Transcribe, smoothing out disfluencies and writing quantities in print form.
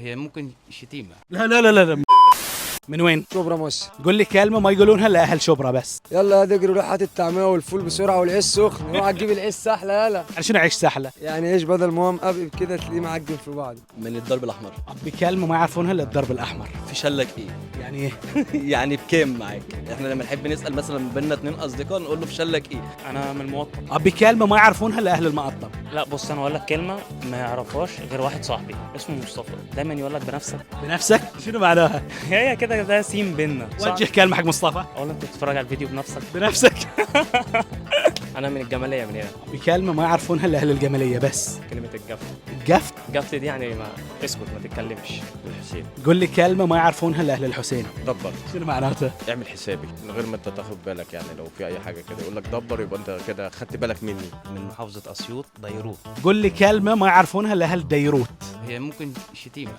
هي ممكن شتيمة. لا لا لا لا. من وين؟ شبرا مصر. قول لي كلمة ما يقولونها إلا أهل شبرا بس. يلا يا دقري روح هات الطعميه والفول بسرعه والعيش سخن، اوعى تجيب العيش سحله يلا. يعني شنو عيش سحلة؟ يعني عيش بدل ما هو مقبب كده تلاقيه معجن في بعض. من الدرب الاحمر. بكلمة ما يعرفونها إلا الدرب الأحمر. في شلك ايه؟ يعني إيه؟ يعني بكام معاك؟ احنا لما نحب نسال مثلا بينا اتنين اصدقاء نقول له في شلك ايه؟ انا من الموطن. بكلمة ما يعرفونها إلا أهل المقطم. لا بص، انا اقول لك كلمه ما يعرفهاش غير واحد صاحبي اسمه مصطفى، دايما يقول لك بنفسك. بنفسك؟ شنو معناها؟ هي كده ده سيم بينا. وجه كلمة حق مصطفى. اقول انت بتتفرج على الفيديو بنفسك. بنفسك. انا من الجماليه من هنا. بكلمة ما يعرفونها إلا أهل الجمالية بس. كلمه الجفت. الجفت. الجفت دي يعني ما اسكت ما تتكلمش. الحسين قول لي كلمة ما يعرفونها إلا أهل الحسين. دبر. شنو معناته؟ اعمل حسابي من غير ما انت تاخد بالك، يعني لو في اي حاجه كده يقول لك دبر يبقى انت كده خدت بالك مني. من محافظة أسيوط، ديروت. قول لي كلمة ما يعرفونها إلا أهل ديروت. هي ممكن شتيمة.